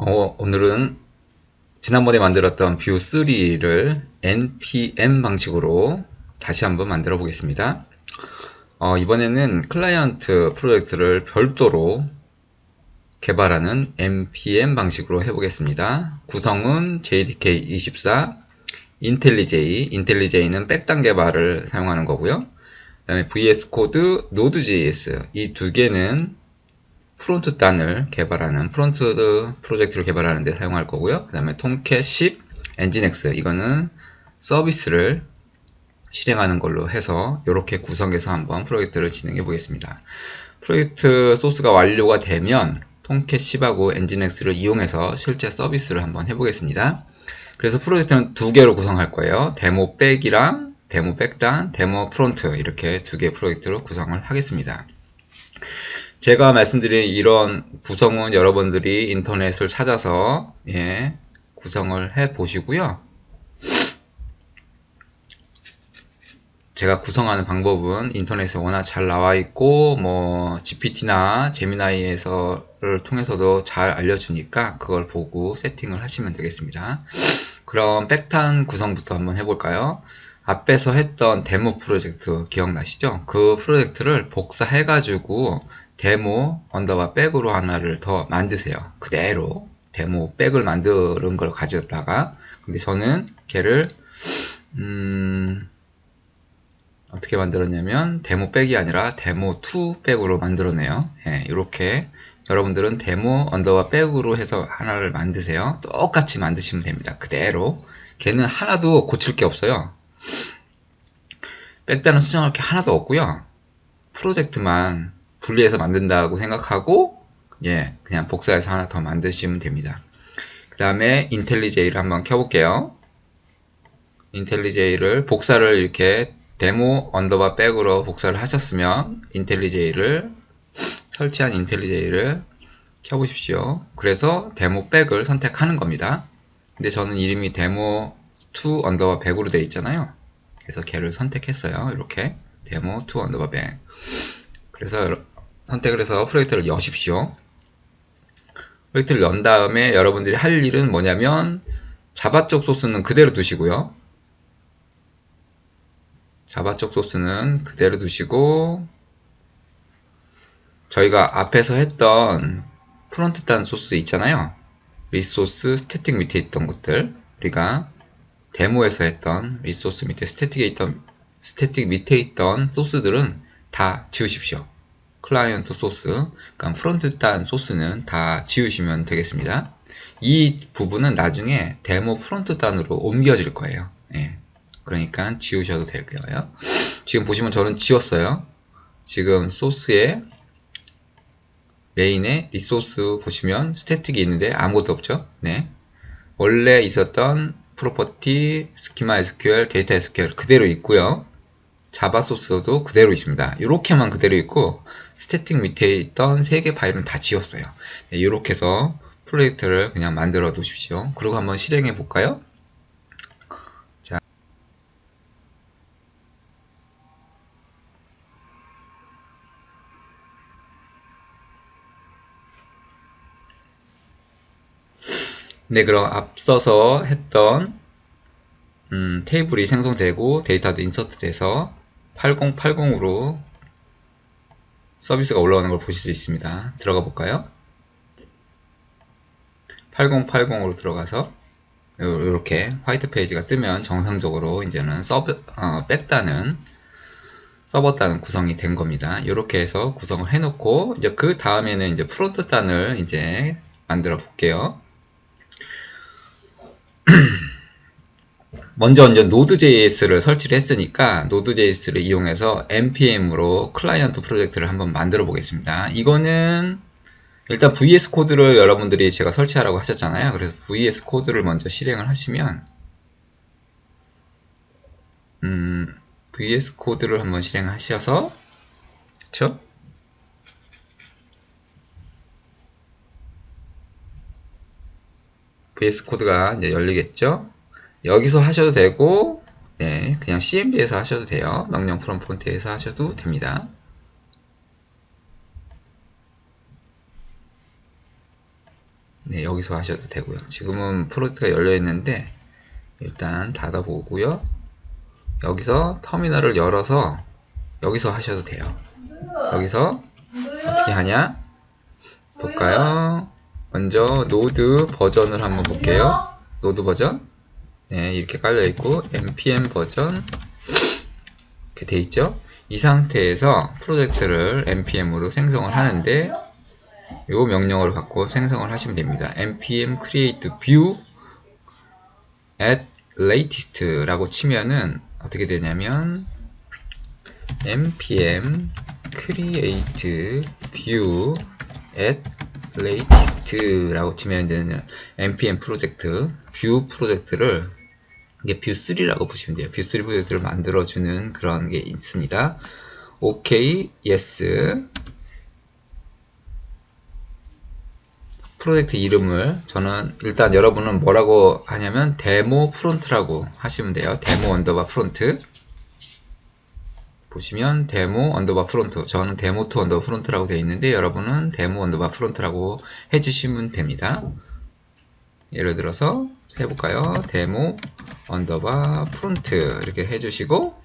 오늘은 지난번에 만들었던 뷰 3를 npm 방식으로 다시 한번 만들어 보겠습니다. 이번에는 클라이언트 프로젝트를 별도로 개발하는 npm 방식으로 해보겠습니다. 구성은 JDK24, IntelliJ는 백단 개발을 사용하는 거고요. 그 다음에 VS 코드, Node.js 이 두 개는 프론트 단을 개발하는 프론트 프로젝트를 개발하는 데 사용할 거고요. 그 다음에 톰캣 10, 엔진엑스 이거는 서비스를 실행하는 걸로 해서 이렇게 구성해서 한번 프로젝트를 진행해 보겠습니다. 프로젝트 소스가 완료가 되면 톰캣 10하고 엔진엑스를 이용해서 실제 서비스를 한번 해보겠습니다. 그래서 프로젝트는 두 개로 구성할 거예요. 데모 백이랑 데모 백단, 데모 프론트 이렇게 두 개 프로젝트로 구성을 하겠습니다. 제가 말씀드린 이런 구성은 여러분들이 인터넷을 찾아서 구성을 해 보시고요. 제가 구성하는 방법은 인터넷에 워낙 잘 나와 있고 GPT나 제미나이를 통해서도 잘 알려주니까 그걸 보고 세팅을 하시면 되겠습니다. 그럼 백탄 구성부터 한번 해볼까요? 앞에서 했던 데모 프로젝트 기억나시죠? 그 프로젝트를 복사해가지고 데모 언더바 백으로 하나를 더 만드세요. 그대로 데모 백을 만드는 걸 가져다가 근데 저는 걔를 어떻게 만들었냐면 데모 백이 아니라 데모 2 백으로 만들었네요. 이렇게 여러분들은 데모 언더바 백으로 해서 하나를 만드세요. 똑같이 만드시면 됩니다. 그대로 걔는 하나도 고칠 게 없어요. 백단은 수정할 게 하나도 없고요. 프로젝트만 분리해서 만든다고 생각하고 그냥 복사해서 하나 더 만드시면 됩니다. 그 다음에 인텔리제이를 한번 켜볼게요. 인텔리제이를 복사를 이렇게 데모 언더바 백으로 복사를 하셨으면 인텔리제이를 설치한 인텔리제이를 켜보십시오. 그래서 데모 백을 선택하는 겁니다. 근데 저는 이름이 데모 2 언더바 100으로 되어 있잖아요. 그래서 걔를 선택했어요. 이렇게 데모 2 언더바 100. 그래서 선택을 해서 프로젝트를 여십시오. 프로젝트를 연 다음에 여러분들이 할 일은 뭐냐면 자바 쪽 소스는 그대로 두시고요. 자바 쪽 소스는 그대로 두시고 저희가 앞에서 했던 프론트 단 소스 있잖아요. 리소스, 스태틱 밑에 있던 것들 우리가 데모에서 했던 리소스 밑에 스태틱 밑에 있던 소스들은 다 지우십시오. 클라이언트 소스, 그러니까 프론트 단 소스는 다 지우시면 되겠습니다. 이 부분은 나중에 데모 프론트 단으로 옮겨질 거예요. 그러니까 지우셔도 될 거예요. 지금 보시면 저는 지웠어요. 지금 소스에 메인에 리소스 보시면 스태틱이 있는데 아무것도 없죠. 원래 있었던 프로퍼티, 스키마 SQL, 데이터 SQL 그대로 있고요. 자바 소스도 그대로 있습니다. 이렇게만 그대로 있고 스태틱 밑에 있던 3개 파일은 다 지웠어요. 이렇게 해서 프로젝트를 그냥 만들어 두십시오. 그리고 한번 실행해 볼까요? 자, 그럼 앞서서 했던 테이블이 생성되고 데이터도 인서트 돼서 8080으로 서비스가 올라오는 걸 보실 수 있습니다. 들어가 볼까요? 8080으로 들어가서 이렇게 화이트 페이지가 뜨면 정상적으로 이제는 백단은 서버 단은 구성이 된 겁니다. 이렇게 해서 구성을 해놓고 이제 그 다음에는 이제 프론트 단을 이제 만들어 볼게요. 먼저 Node.js를 설치를 했으니까 Node.js를 이용해서 npm으로 클라이언트 프로젝트를 한번 만들어 보겠습니다. 이거는 일단 VS 코드를 여러분들이 제가 설치하라고 하셨잖아요. 그래서 VS 코드를 먼저 실행을 하시면 VS 코드를 한번 실행하셔서 그쵸? VS 코드가 이제 열리겠죠? 여기서 하셔도 되고 그냥 CMD에서 하셔도 돼요. 명령 프롬 폰트에서 하셔도 됩니다. 네, 여기서 하셔도 되고요. 지금은 프로젝트가 열려 있는데 일단 닫아보고요. 여기서 터미널을 열어서 여기서 하셔도 돼요. 여기서 어떻게 하냐 볼까요? 먼저 노드 버전을 한번 볼게요. 노드 버전, 네, 이렇게 깔려있고 npm 버전 이렇게 돼 있죠. 이 상태에서 프로젝트를 npm으로 생성을 하는데 이 명령어를 갖고 생성을 하시면 됩니다. npm create view at latest 라고 치면은 어떻게 되냐면 npm create view at latest 라고 치면 되는 npm 프로젝트 뷰 프로젝트를 이게 뷰 3라고 보시면 돼요. 뷰 3 프로젝트를 만들어주는 그런 게 있습니다. OK, yes. 프로젝트 이름을 저는 일단 여러분은 뭐라고 하냐면 데모 프론트라고 하시면 돼요. 데모 언더바 프론트 보시면 데모 언더바 프론트, 저는 데모2 언더바 프론트라고 되어 있는데 여러분은 데모 언더바 프론트라고 해주시면 됩니다. 예를 들어서 해볼까요? 데모 언더바 프론트 이렇게 해주시고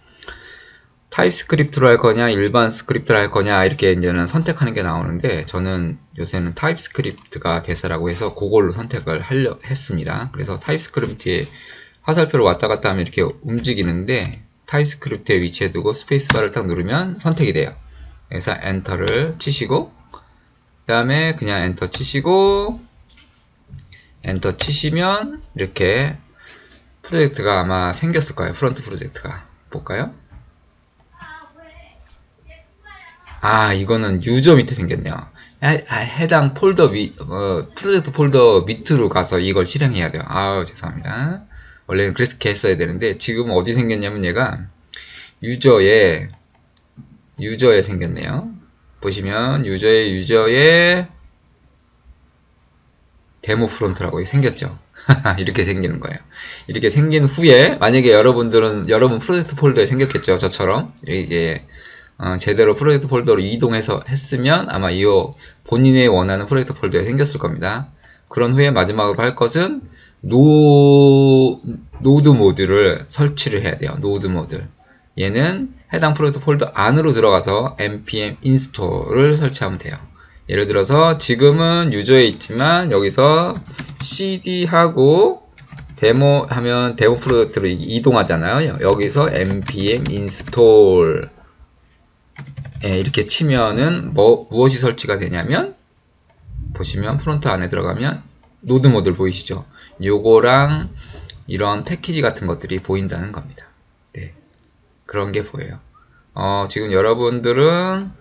타입스크립트로 할 거냐 일반 스크립트로 할 거냐 이렇게 이제는 선택하는 게 나오는데 저는 요새는 타입스크립트가 대세라고 해서 그걸로 선택을 하려 했습니다. 그래서 타입스크립트에 화살표로 왔다 갔다 하면 이렇게 움직이는데 타입스크립트에 위치해 두고 스페이스바를 딱 누르면 선택이 돼요. 그래서 엔터를 치시고 그 다음에 그냥 엔터 치시고 엔터 치시면 이렇게 프로젝트가 아마 생겼을 거예요. 프론트 프로젝트가 볼까요? 아, 이거는 유저 밑에 생겼네요. 해당 폴더 프로젝트 폴더 밑으로 가서 이걸 실행해야 돼요. 아우, 죄송합니다. 원래는 그렇게 했어야 되는데, 지금 어디 생겼냐면 얘가 유저에 생겼네요. 보시면 유저의 데모 프론트라고 생겼죠. 이렇게 생기는 거예요. 이렇게 생긴 후에, 만약에 여러분 프로젝트 폴더에 생겼겠죠. 저처럼. 이게, 제대로 프로젝트 폴더로 이동해서 했으면 아마 이 본인의 원하는 프로젝트 폴더에 생겼을 겁니다. 그런 후에 마지막으로 할 것은 노드 모드를 설치를 해야 돼요. 노드 모드. 얘는 해당 프로젝트 폴더 안으로 들어가서 npm install을 설치하면 돼요. 예를 들어서 지금은 유저에 있지만 여기서 cd하고 데모 하면 데모 프로젝트로 이동하잖아요. 여기서 npm install 이렇게 치면은 무엇이 설치가 되냐면 보시면 프론트 안에 들어가면 노드 모드를 보이시죠? 요거랑 이런 패키지 같은 것들이 보인다는 겁니다. 네, 그런 게 보여요. 지금 여러분들은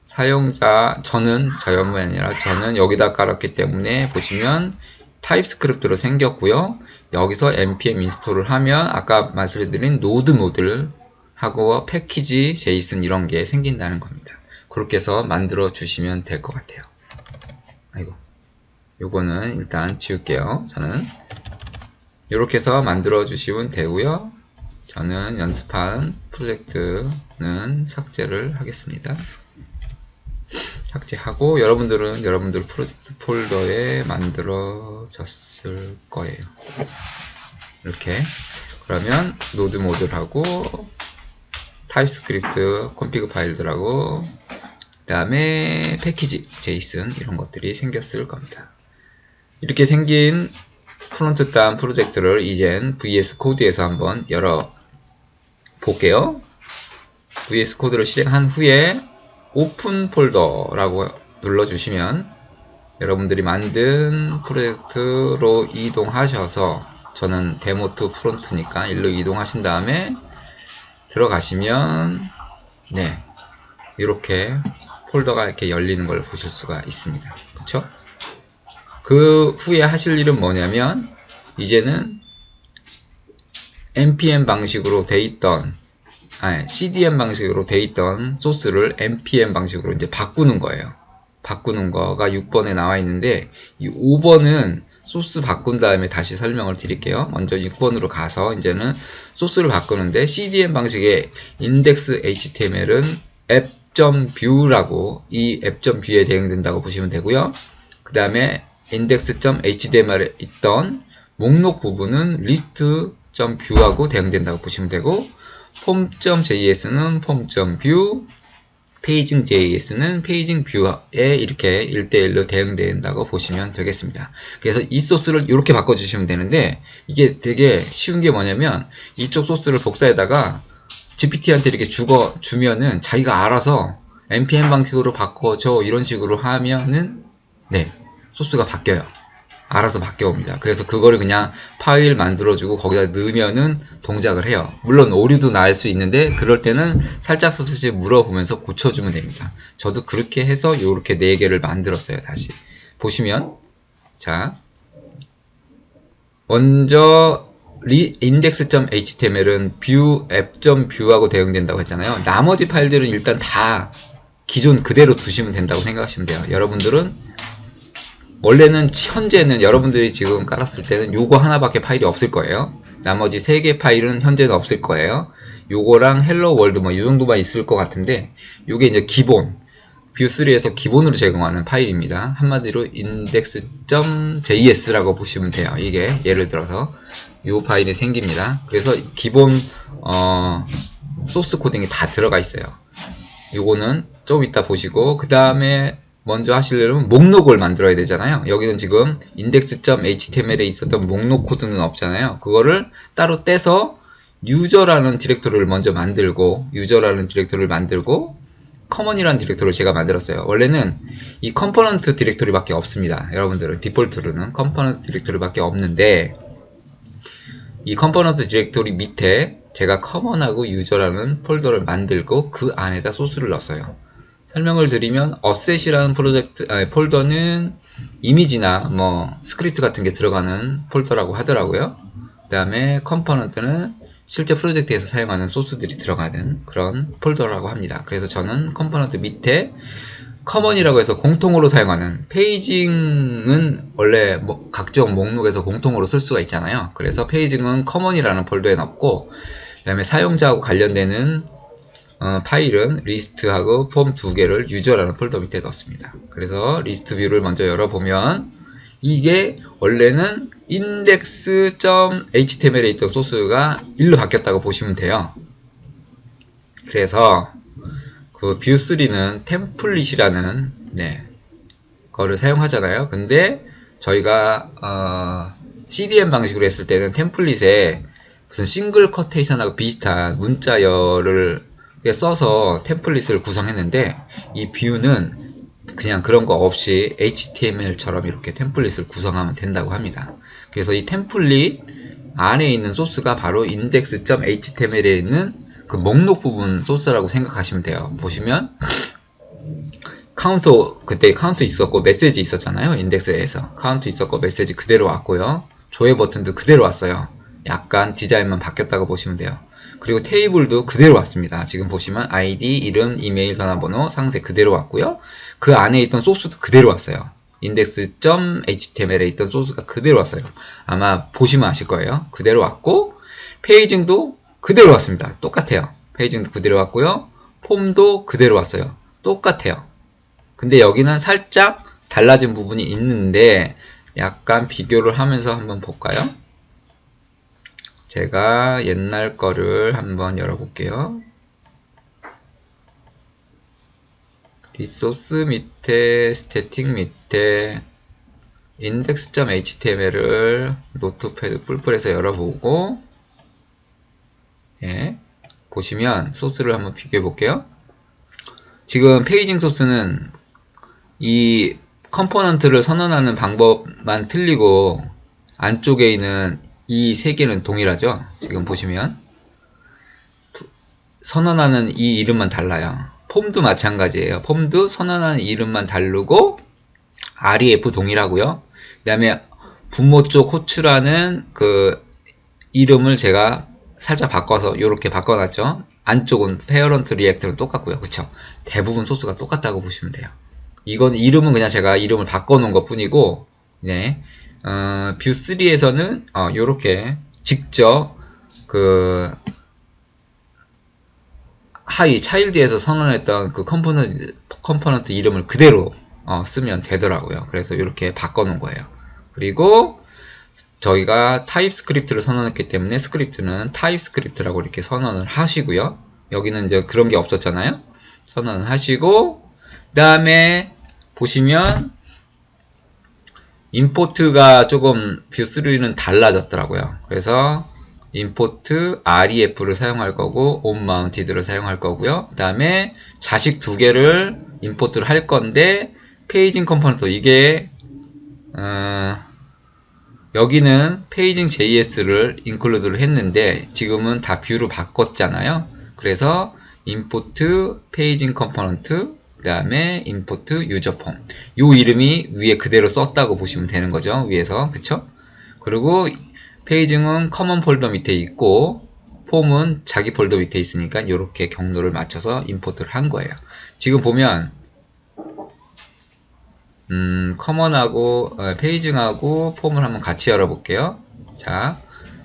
사용자, 저는 아니라 저는 여기다 깔았기 때문에 보시면 타입스크립트로 생겼고요. 여기서 npm 인스톨을 하면 아까 말씀드린 노드 모드를 하고 패키지, 제이슨 이런 게 생긴다는 겁니다. 그렇게 해서 만들어 주시면 될 것 같아요. 아이고, 요거는 일단 지울게요. 저는 이렇게 해서 만들어 주시면 되고요. 저는 연습한 프로젝트는 삭제를 하겠습니다. 삭제하고 여러분들 프로젝트 폴더에 만들어졌을 거예요. 이렇게 그러면 노드 모드하고 타입스크립트 콘피그 파일들하고 그 다음에 패키지, 제이슨 이런 것들이 생겼을 겁니다. 이렇게 생긴 프론트 단 프로젝트를 이젠 VS 코드에서 한번 열어 볼게요. VS 코드를 실행한 후에 오픈 폴더라고 눌러주시면 여러분들이 만든 프로젝트로 이동하셔서 저는 데모2 프론트니까 일로 이동하신 다음에 들어가시면 네, 이렇게 폴더가 이렇게 열리는 걸 보실 수가 있습니다. 그쵸? 그 후에 하실 일은 뭐냐면 이제는 npm 방식으로 돼 있던 CDN 방식으로 돼 있던 소스를 npm 방식으로 이제 바꾸는 거예요. 바꾸는 거가 6번에 나와 있는데 이 5번은 소스 바꾼 다음에 다시 설명을 드릴게요. 먼저 6번으로 가서 이제는 소스를 바꾸는데 CDN 방식의 index.html은 app app.view라고 이 app.view에 대응된다고 보시면 되고요. 그 다음에 index.html에 있던 목록 부분은 list.view하고 대응된다고 보시면 되고, form.js는 form.view, paging.js는 paging.view에 이렇게 1대1로 대응된다고 보시면 되겠습니다. 그래서 이 소스를 이렇게 바꿔주시면 되는데, 이게 되게 쉬운 게 뭐냐면 이쪽 소스를 복사에다가 GPT한테 이렇게 주면은 자기가 알아서 npm 방식으로 바꿔줘 이런 식으로 하면은 네, 소스가 바뀌어요. 알아서 바뀌어옵니다. 그래서 그거를 그냥 파일 만들어주고 거기다 넣으면은 동작을 해요. 물론 오류도 날 수 있는데 그럴 때는 살짝 물어보면서 고쳐주면 됩니다. 저도 그렇게 해서 이렇게 4개를 만들었어요. 다시 보시면, 자, 먼저 index.html은 view, app.view하고 대응된다고 했잖아요. 나머지 파일들은 일단 다 기존 그대로 두시면 된다고 생각하시면 돼요. 여러분들은 원래는 현재는 여러분들이 지금 깔았을 때는 요거 하나밖에 파일이 없을 거예요. 나머지 3개 파일은 현재는 없을 거예요. 요거랑 헬로 월드 뭐 이 정도만 있을 것 같은데, 요게 이제 기본 view3에서 기본으로 제공하는 파일입니다. 한마디로 index.js라고 보시면 돼요. 이게 예를 들어서 요 파일이 생깁니다. 그래서 기본 소스 코딩이 다 들어가 있어요. 요거는 좀 이따 보시고, 그 다음에 먼저 하시려면 목록을 만들어야 되잖아요. 여기는 지금 index.html에 있었던 목록 코드는 없잖아요. 그거를 따로 떼서 유저라는 디렉토리를 먼저 만들고, 커먼이라는 디렉토리를 제가 만들었어요. 원래는 이 컴포넌트 디렉토리밖에 없습니다. 여러분들은 디폴트로는 컴포넌트 디렉토리밖에 없는데, 이 컴포넌트 디렉토리 밑에 제가 커먼하고 유저라는 폴더를 만들고 그 안에다 소스를 넣었어요. 설명을 드리면 어셋이라는 폴더는 이미지나 뭐 스크립트 같은 게 들어가는 폴더라고 하더라고요. 그 다음에 컴포넌트는 실제 프로젝트에서 사용하는 소스들이 들어가는 그런 폴더라고 합니다. 그래서 저는 컴포넌트 밑에 커먼이라고 해서 공통으로 사용하는, 페이징은 원래 각종 목록에서 공통으로 쓸 수가 있잖아요. 그래서 페이징은 커먼이라는 폴더에 넣고, 그 다음에 사용자하고 관련되는 파일은 리스트하고 폼 2개를 유저라는 폴더 밑에 넣습니다. 그래서 리스트 뷰를 먼저 열어보면 이게 원래는 index.html에 있던 소스가 1로 바뀌었다고 보시면 돼요. 그래서 그 view3는 템플릿이라는 거를 사용하잖아요. 근데 저희가 CDN 방식으로 했을 때는 템플릿에 무슨 싱글 커테이션하고 비슷한 문자열을 써서 템플릿을 구성했는데, 이 뷰는 그냥 그런 거 없이 HTML처럼 이렇게 템플릿을 구성하면 된다고 합니다. 그래서 이 템플릿 안에 있는 소스가 바로 index.html에 있는 그 목록 부분 소스라고 생각하시면 돼요. 보시면 카운터, 그때 카운트 있었고 메시지 있었잖아요. 인덱스에서 카운트 있었고 메시지 그대로 왔고요. 조회 버튼도 그대로 왔어요. 약간 디자인만 바뀌었다고 보시면 돼요. 그리고 테이블도 그대로 왔습니다. 지금 보시면 아이디, 이름, 이메일, 전화번호, 상세 그대로 왔고요. 그 안에 있던 소스도 그대로 왔어요. index.html에 있던 소스가 그대로 왔어요. 아마 보시면 아실 거예요. 그대로 왔고, 페이징도 그대로 왔습니다. 똑같아요. 페이징도 그대로 왔고요. 폼도 그대로 왔어요. 똑같아요. 근데 여기는 살짝 달라진 부분이 있는데, 약간 비교를 하면서 한번 볼까요? 제가 옛날 거를 한번 열어볼게요. 리소스 밑에, 스태틱 밑에 index.html을 노트패드 뿔뿔해서 열어보고, 보시면 소스를 한번 비교해 볼게요. 지금 페이징 소스는 이 컴포넌트를 선언하는 방법만 틀리고 안쪽에 있는 이 3개는 동일하죠. 지금 보시면 선언하는 이 이름만 달라요. 폼도 마찬가지예요. 폼도 선언하는 이름만 다르고 ref 동일하고요. 그 다음에 분모 쪽 호출하는 그 이름을 제가 살짝 바꿔서 이렇게 바꿔놨죠. 안쪽은 페어런트 리액트는 똑같고요. 그쵸? 대부분 소스가 똑같다고 보시면 돼요. 이건 이름은 그냥 제가 이름을 바꿔놓은 것 뿐이고, 뷰3에서는 요렇게 직접 그 하위 차일드에서 선언했던 그 컴포넌트 이름을 그대로 쓰면 되더라고요. 그래서 이렇게 바꿔놓은 거예요. 그리고 저희가 타입스크립트를 선언했기 때문에 스크립트는 타입스크립트라고 이렇게 선언을 하시고요. 여기는 이제 그런 게 없었잖아요. 선언을 하시고, 그 다음에 보시면 임포트가 조금 뷰3는 달라졌더라고요. 그래서 임포트 ref를 사용할 거고 onMounted를 사용할 거고요. 그 다음에 자식 두 개를 임포트를 할 건데 페이징 컴포넌트 이게 여기는 페이징 JS를 인클루드를 했는데 지금은 다 뷰로 바꿨잖아요. 그래서 임포트 페이징 컴포넌트 그 다음에 임포트 유저 폼 요 이름이 위에 그대로 썼다고 보시면 되는 거죠. 위에서 그쵸? 그리고 페이징은 커먼 폴더 밑에 있고 폼은 자기 폴더 밑에 있으니까 이렇게 경로를 맞춰서 임포트를 한 거예요. 지금 보면 커먼하고 페이징하고 폼을 한번 같이 열어볼게요. 자,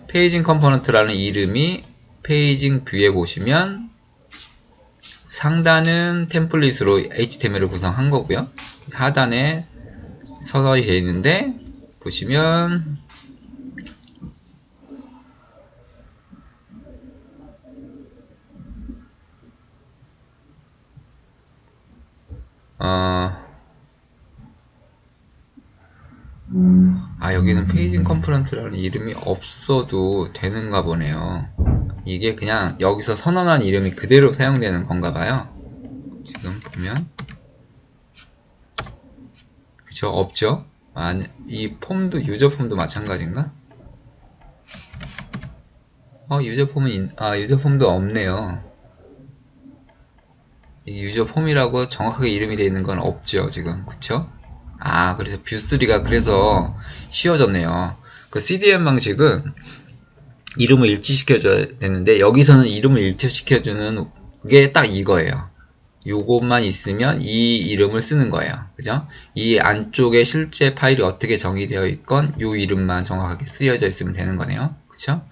페이징 컴포넌트라는 이름이 페이징 뷰에 보시면 상단은 템플릿으로 HTML을 구성한 거고요. 하단에 선언이 되어 있는데 보시면 여기는 페이징 컴포넌트라는 이름이 없어도 되는가 보네요. 이게 그냥 여기서 선언한 이름이 그대로 사용되는 건가 봐요. 지금 보면 그쵸? 없죠? 이 폼도 유저 폼도 마찬가지인가? 유저 폼은 유저 폼도 없네요. 이 유저 폼이라고 정확하게 이름이 되어 있는 건 없죠, 지금. 그쵸? 그래서 뷰3가 그래서 쉬워졌네요. 그 CDN 방식은 이름을 일치시켜줘야 되는데 여기서는 이름을 일치시켜주는 게 딱 이거예요. 요것만 있으면 이 이름을 쓰는 거예요. 그죠? 이 안쪽에 실제 파일이 어떻게 정의되어 있건 요 이름만 정확하게 쓰여져 있으면 되는 거네요. 그쵸?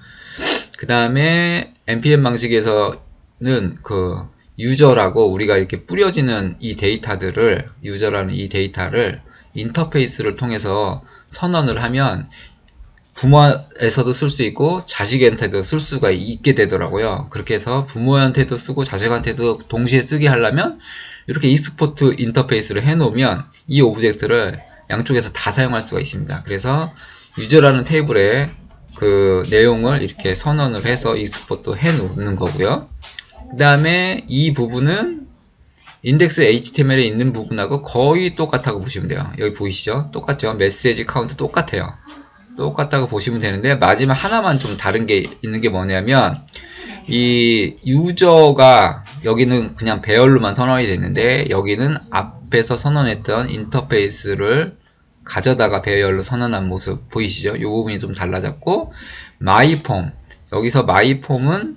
그 다음에 npm 방식에서는 그 유저라고 우리가 이렇게 뿌려지는 이 데이터들을 유저라는 이 데이터를 인터페이스를 통해서 선언을 하면 부모에서도 쓸 수 있고 자식한테도 쓸 수가 있게 되더라고요. 그렇게 해서 부모한테도 쓰고 자식한테도 동시에 쓰게 하려면 이렇게 익스포트 인터페이스를 해놓으면 이 오브젝트를 양쪽에서 다 사용할 수가 있습니다. 그래서 유저라는 테이블에 그 내용을 이렇게 선언을 해서 익스포트 해 놓는 거고요. 그 다음에 이 부분은 인덱스 HTML에 있는 부분하고 거의 똑같다고 보시면 돼요. 여기 보이시죠? 똑같죠? 메시지 카운트 똑같아요. 똑같다고 보시면 되는데 마지막 하나만 좀 다른 게 있는 게 뭐냐면 이 유저가 여기는 그냥 배열로만 선언이 됐는데 여기는 앞에서 선언했던 인터페이스를 가져다가 배열로 선언한 모습 보이시죠? 이 부분이 좀 달라졌고 마이폼 여기서 마이폼은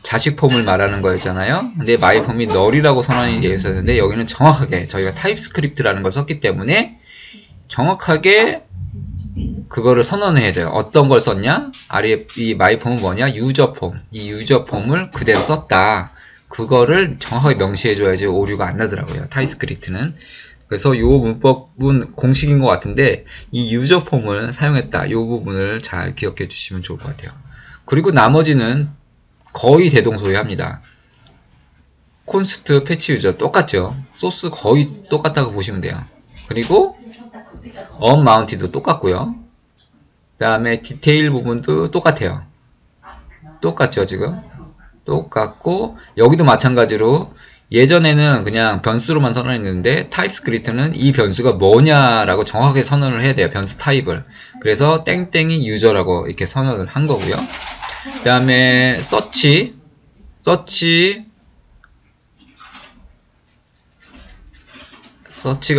자식 폼을 말하는 거였잖아요. 근데 마이폼이 널이라고 선언이 되어 있었는데 여기는 정확하게 저희가 타입스크립트라는 걸 썼기 때문에 정확하게 그거를 선언을 해줘요. 어떤 걸 썼냐? 아래 이 마이폼은 뭐냐? 유저폼. 이 유저폼을 그대로 썼다. 그거를 정확하게 명시해줘야지 오류가 안 나더라고요. 타입스크립트는. 그래서 이 문법은 공식인 것 같은데 이 유저폼을 사용했다. 이 부분을 잘 기억해 주시면 좋을 것 같아요. 그리고 나머지는 거의 대동소이합니다. 콘스트 패치 유저 똑같죠. 소스 거의 똑같다고 보시면 돼요. 그리고 onMounted도 똑같고요. 그 다음에 디테일 부분도 똑같아요. 똑같죠 지금. 똑같고 여기도 마찬가지로 예전에는 그냥 변수로만 선언했는데 타입스크립트는 이 변수가 뭐냐라고 정확하게 선언을 해야 돼요. 변수 타입을. 그래서 땡땡이 유저라고 이렇게 선언을 한 거고요. 그 다음에 서치가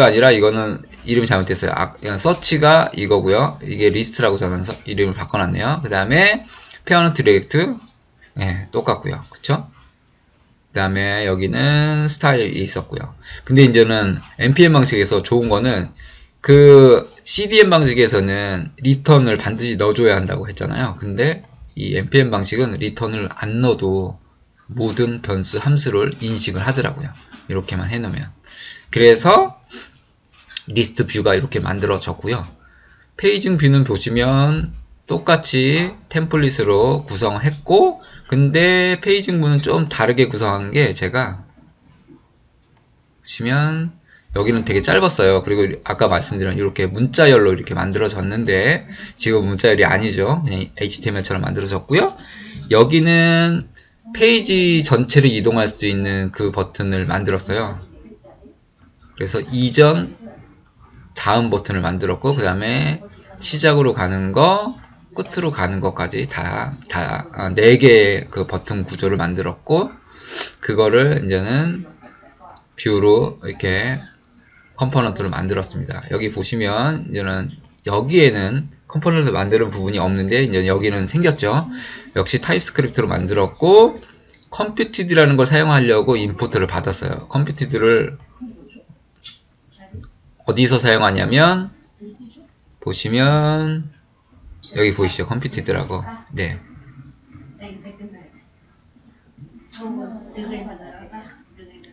아니라 이거는 이름이 잘못됐어요. 그냥 서치가 이거고요. 이게 리스트라고 저는 이름을 바꿔놨네요. 그 다음에 페어넌트 디렉트 똑같고요. 그쵸? 그 다음에 여기는 스타일이 있었고요. 근데 이제는 npm 방식에서 좋은 거는 그 cdn 방식에서는 리턴을 반드시 넣어줘야 한다고 했잖아요. 근데 이 npm 방식은 리턴을 안 넣어도 모든 변수 함수를 인식을 하더라고요. 이렇게만 해놓으면. 그래서 리스트 뷰가 이렇게 만들어졌고요. 페이징 뷰는 보시면 똑같이 템플릿으로 구성했고, 근데 페이징 뷰는 좀 다르게 구성한 게 제가 보시면 여기는 되게 짧았어요. 그리고 아까 말씀드린 이렇게 문자열로 이렇게 만들어졌는데 지금 문자열이 아니죠. 그냥 HTML처럼 만들어졌고요. 여기는 페이지 전체를 이동할 수 있는 그 버튼을 만들었어요. 그래서 이전, 다음 버튼을 만들었고, 그 다음에 시작으로 가는 거, 끝으로 가는 것까지 다 4개의 그 버튼 구조를 만들었고, 그거를 이제는 뷰로 이렇게 컴포넌트를 만들었습니다. 여기 보시면 이제는 여기에는 컴포넌트 만드는 부분이 없는데 이제 여기는 생겼죠. 역시 타입스크립트로 만들었고, 컴퓨티드라는 걸 사용하려고 임포트를 받았어요. 컴퓨티드를 어디서 사용하냐면 보시면 여기 보이시죠? 컴퓨티드라고. 네.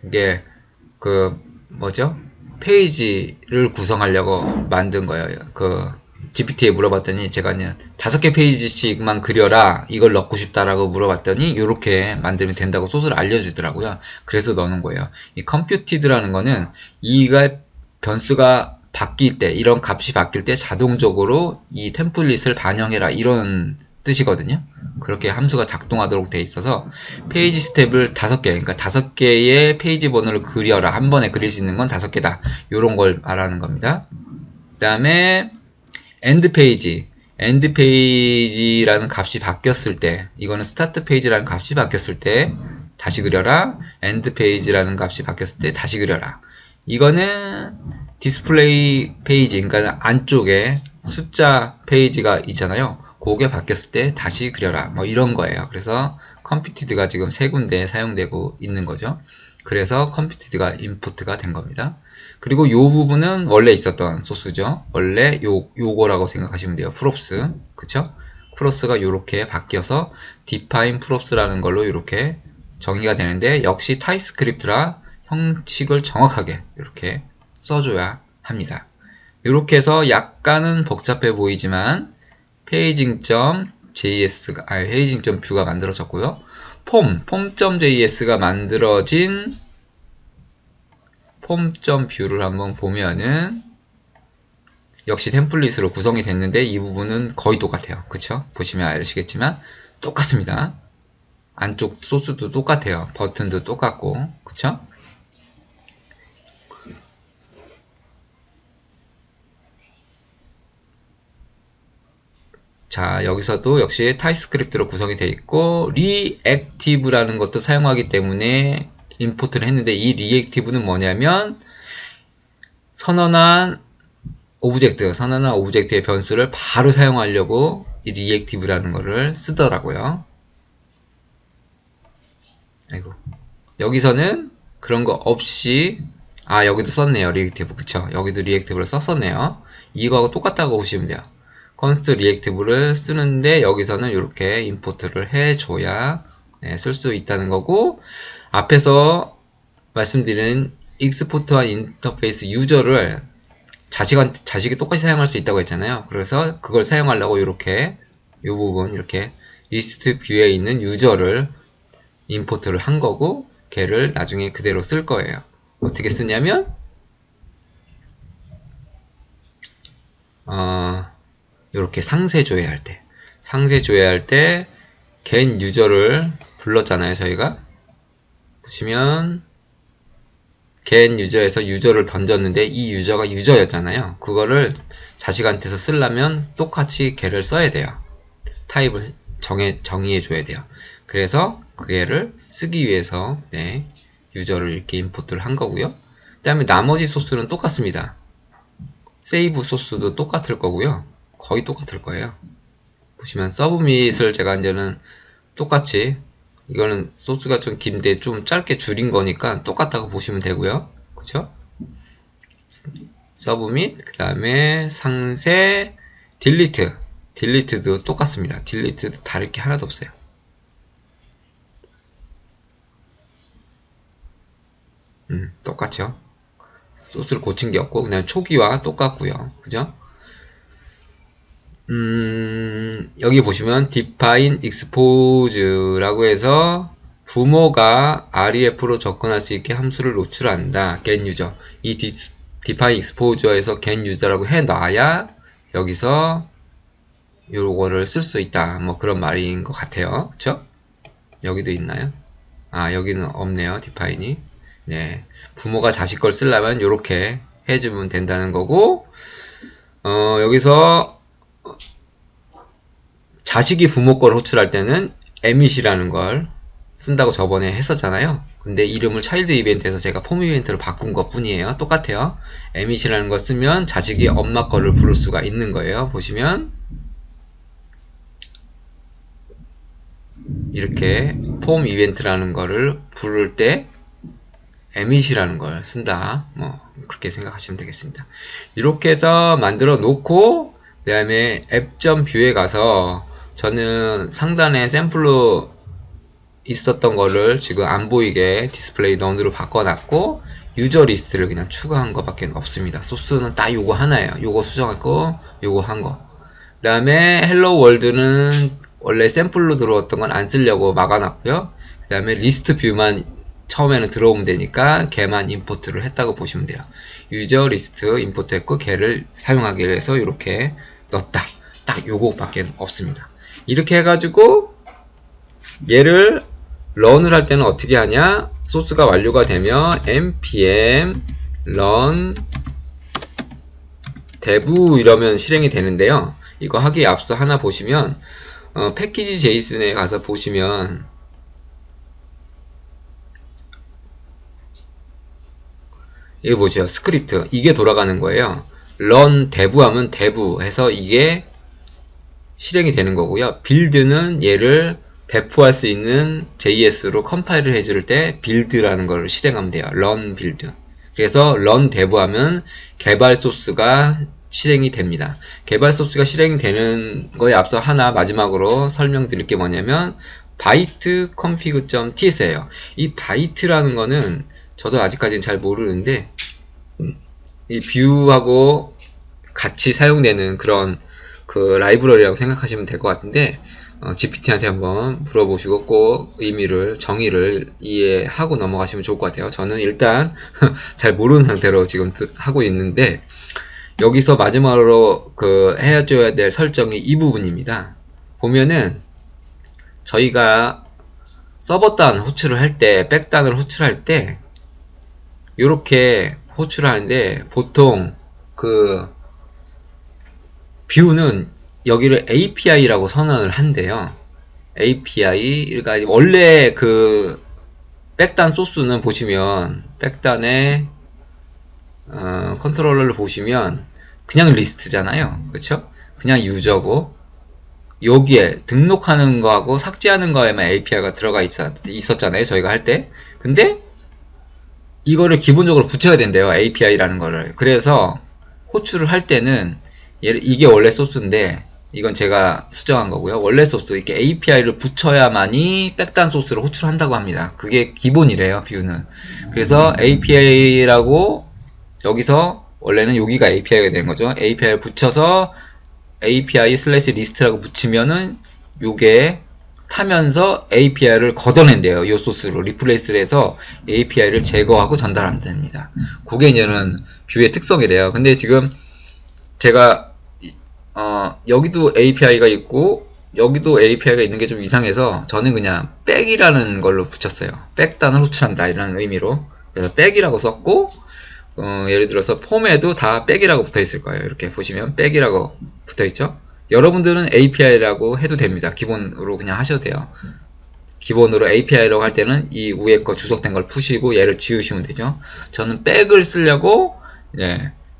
이게 그 뭐죠? 페이지를 구성하려고 만든 거예요. 그 GPT에 물어봤더니 제가 그냥 5개 페이지씩만 그려라, 이걸 넣고 싶다라고 물어봤더니 이렇게 만들면 된다고 소스를 알려주더라고요. 그래서 넣는 거예요. 이 컴퓨티드라는 거는 이가 변수가 바뀔 때, 이런 값이 바뀔 때 자동적으로 이 템플릿을 반영해라, 이런 뜻이거든요. 그렇게 함수가 작동하도록 되어 있어서 페이지 스텝을 5개, 그러니까 5개의 페이지 번호를 그려라, 한 번에 그릴 수 있는 건 5개다, 이런 걸 말하는 겁니다. 그 다음에 엔드 페이지라는 값이 바뀌었을 때, 이거는 스타트 페이지라는 값이 바뀌었을 때 다시 그려라, 엔드 페이지라는 값이 바뀌었을 때 다시 그려라. 이거는 디스플레이 페이지, 그러니까 안쪽에 숫자 페이지가 있잖아요. 그게 바뀌었을 때 다시 그려라, 뭐 이런 거예요. 그래서 컴퓨티드가 지금 3군데 사용되고 있는 거죠. 그래서 컴퓨티드가 임포트가 된 겁니다. 그리고 이 부분은 원래 있었던 소스죠. 원래 요거라고 생각하시면 돼요. props, 그쵸? props가 이렇게 바뀌어서 define props라는 걸로 이렇게 정의가 되는데, 역시 타입스크립트라 형식을 정확하게 이렇게 써줘야 합니다. 이렇게 해서 약간은 복잡해 보이지만 페이징.뷰가 만들어졌고요. 폼.js가 만들어진 폼.뷰를 한번 보면은 역시 템플릿으로 구성이 됐는데 이 부분은 거의 똑같아요. 그쵸? 보시면 아시겠지만 똑같습니다. 안쪽 소스도 똑같아요. 버튼도 똑같고, 그쵸? 자, 여기서도 역시 타입스크립트로 구성이 되어 있고, 리액티브라는 것도 사용하기 때문에 임포트를 했는데, 이 리액티브는 뭐냐면 선언한 오브젝트의 변수를 바로 사용하려고 이 리액티브라는 거를 쓰더라고요. 아이고. 여기서는 그런 거 없이, 여기도 썼네요. 리액티브. 그쵸? 여기도 리액티브를 썼었네요. 이거하고 똑같다고 보시면 돼요. 컨스트 리액티브를 쓰는데 여기서는 이렇게 임포트를 해줘야 쓸 수 있다는 거고, 앞에서 말씀드린 익스포트한 인터페이스 유저를 자식이 똑같이 사용할 수 있다고 했잖아요. 그래서 그걸 사용하려고 이렇게 이 부분 이렇게 리스트 뷰에 있는 유저를 임포트를 한 거고, 걔를 나중에 그대로 쓸 거예요. 어떻게 쓰냐면 이렇게 상세 조회할 때 get 유저를 불렀잖아요. 저희가 보시면 get 유저에서 유저를 던졌는데 이 유저가 유저였잖아요. 그거를 자식한테서 쓰려면 똑같이 get를 써야 돼요. 타입을 정의해 줘야 돼요. 그래서 그 개를 쓰기 위해서 유저를 이렇게 임포트를 한 거고요. 그 다음에 나머지 소스는 똑같습니다. 세이브 소스도 똑같을 거고요. 거의 똑같을 거예요. 보시면 서브밋을 제가 이제는 똑같이, 이거는 소스가 좀 긴데 좀 짧게 줄인 거니까 똑같다고 보시면 되고요. 그쵸? 서브밋, 그 다음에 상세, 딜리트도 똑같습니다. 딜리트도 다를 게 하나도 없어요. 똑같죠. 소스를 고친 게 없고 그냥 초기화 똑같고요. 그죠? 여기 보시면 define expose라고 해서 부모가 REF로 접근할 수 있게 함수를 노출한다. get user. 이 define expose에서 get user라고 해놔야 여기서 요거를 쓸 수 있다. 뭐 그런 말인 것 같아요. 그쵸? 여기도 있나요? 아, 여기는 없네요. define이. 네. 부모가 자식 걸 쓰려면 요렇게 해주면 된다는 거고, 여기서 자식이 부모 걸 호출할 때는 emit이라는 걸 쓴다고 저번에 했었잖아요. 근데 이름을 차일드 이벤트에서 제가 폼 이벤트로 바꾼 것 뿐이에요. 똑같아요. emit이라는 걸 쓰면 자식이 엄마 거를 부를 수가 있는 거예요. 보시면 이렇게 폼 이벤트라는 거를 부를 때 emit이라는 걸 쓴다. 뭐 그렇게 생각하시면 되겠습니다. 이렇게 해서 만들어 놓고 그 다음에 앱.뷰에 가서 저는 상단에 샘플로 있었던 거를 지금 안 보이게 디스플레이 넌으로 바꿔놨고 유저 리스트를 그냥 추가한 것밖에 없습니다. 소스는 딱 요거 하나예요. 요거 수정했고 요거 한 거. 그 다음에 헬로 월드는 원래 샘플로 들어왔던 건 안 쓰려고 막아놨고요. 그 다음에 리스트 뷰만 처음에는 들어오면 되니까 걔만 임포트를 했다고 보시면 돼요. 유저 리스트 임포트 했고 걔를 사용하기 위해서 이렇게 넣었다. 딱 요거밖에 없습니다. 이렇게 해가지고 얘를 런을 할 때는 어떻게 하냐? 소스가 완료가 되면 npm run dev 이러면 실행이 되는데요. 이거 하기에 앞서 하나 보시면 패키지 제이슨에 가서 보시면 이거 보세요. 스크립트 이게 돌아가는 거예요. run dev 하면 dev 해서 이게 실행이 되는 거고요. 빌드는 얘를 배포할 수 있는 JS로 컴파일을 해줄 때 빌드라는 걸 실행하면 돼요. run 빌드. 그래서 run dev 하면 개발 소스가 실행이 됩니다. 개발 소스가 실행이 되는 거에 앞서 하나 마지막으로 설명드릴 게 뭐냐면 byte config.ts예요. 이 byte라는 거는 저도 아직까지는 잘 모르는데 이 뷰하고 같이 사용되는 그런 그 라이브러리라고 생각하시면 될 것 같은데 GPT한테 한번 물어보시고 꼭 의미를 정의를 이해하고 넘어가시면 좋을 것 같아요. 저는 일단 잘 모르는 상태로 지금 하고 있는데 여기서 마지막으로 그 해줘야 될 설정이 이 부분입니다. 보면은 저희가 서버단 호출을 할 때 백단을 호출할 때 이렇게 호출을 하는데 보통 그 뷰는 여기를 API라고 선언을 한대요. API, 그러니까 원래 그 백단 소스는 보시면 백단의 컨트롤러를 보시면 그냥 리스트잖아요. 그렇죠? 그냥 유저고 여기에 등록하는 거하고 삭제하는 거에만 API가 들어가 있었잖아요. 저희가 할 때. 근데 이거를 기본적으로 붙여야 된대요. API라는 거를. 그래서 호출을 할 때는 이게 원래 소스인데 이건 제가 수정한 거고요. 원래 소스 이렇게 API를 붙여야만이 백단 소스를 호출한다고 합니다. 그게 기본이래요. 뷰는. 그래서 API라고 여기서 원래는 여기가 API가 되는 거죠. API를 붙여서 API 슬래시 리스트라고 붙이면은 요게 타면서 API를 걷어낸대요. 이 소스로 리플레이스를 해서 API를 제거하고 전달하면 됩니다. 그게 이제는 뷰의 특성이래요. 근데 지금 제가 여기도 API가 있고 여기도 API가 있는 게 좀 이상해서 저는 그냥 백이라는 걸로 붙였어요. 백단을 호출한다 이라는 의미로. 그래서 백이라고 썼고 예를 들어서 폼에도 다 백이라고 붙어 있을 거예요. 이렇게 보시면 백이라고 붙어 있죠. 여러분들은 API라고 해도 됩니다. 기본으로 그냥 하셔도 돼요. 기본으로 API라고 할 때는 이 위에 거 주석된 걸 푸시고 얘를 지우시면 되죠. 저는 백을 쓰려고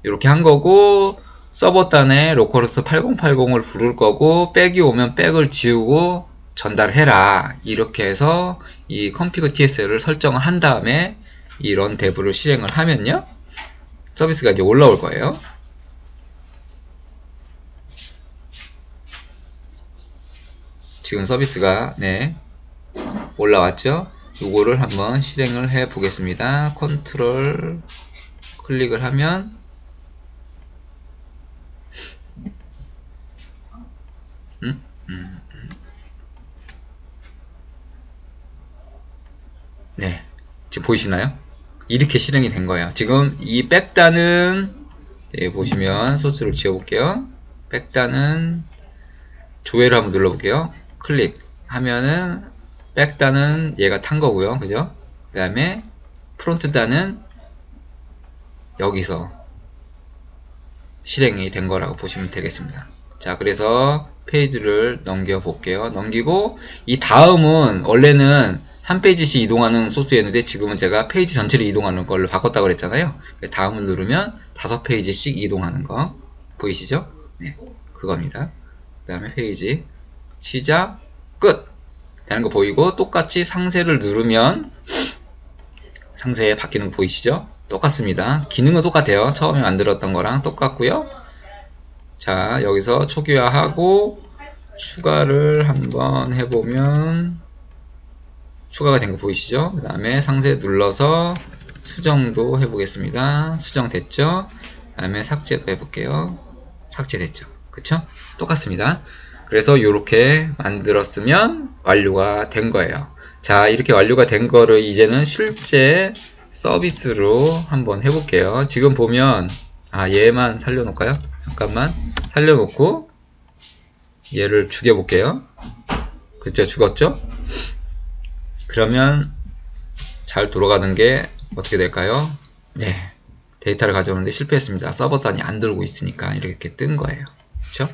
이렇게 한 거고 서버단에 로컬호스트 8080을 부를 거고 백이 오면 백을 지우고 전달해라 이렇게 해서 이 config ts를 설정을 한 다음에 이 run dev를 실행을 하면요 서비스가 이제 올라올 거예요. 지금 서비스가 올라왔죠. 요거를 한번 실행을 해 보겠습니다. 컨트롤 클릭을 하면 네, 지금 보이시나요? 이렇게 실행이 된 거예요. 지금 이 백단은 보시면 소스를 지워볼게요. 백단은 조회를 한번 눌러볼게요. 클릭하면은 백단은 얘가 탄 거고요. 그죠? 그 다음에 프론트 단은 여기서 실행이 된 거라고 보시면 되겠습니다. 자, 그래서 페이지를 넘겨 볼게요. 넘기고 이 다음은 원래는 한 페이지씩 이동하는 소스였는데 지금은 제가 페이지 전체를 이동하는 걸로 바꿨다고 그랬잖아요. 다음을 누르면 5페이지씩 이동하는 거 보이시죠? 네, 그겁니다. 그 다음에 페이지 시작 끝 되는 거 보이고, 똑같이 상세를 누르면 상세에 바뀌는 거 보이시죠? 똑같습니다. 기능은 똑같아요. 처음에 만들었던 거랑 똑같고요. 자, 여기서 초기화하고 추가를 한번 해보면 추가가 된 거 보이시죠? 그 다음에 상세 눌러서 수정도 해보겠습니다. 수정됐죠? 그 다음에 삭제도 해볼게요. 삭제됐죠? 그쵸? 똑같습니다. 그래서 이렇게 만들었으면 완료가 된 거예요. 자, 이렇게 완료가 된 거를 이제는 실제 서비스로 한번 해볼게요. 지금 보면 얘만 살려놓을까요? 잠깐만 살려놓고 얘를 죽여볼게요. 그쵸? 죽었죠? 그러면 잘 돌아가는 게 어떻게 될까요? 네, 데이터를 가져오는데 실패했습니다. 서버 단이 안 들고 있으니까 이렇게 뜬 거예요. 그렇죠?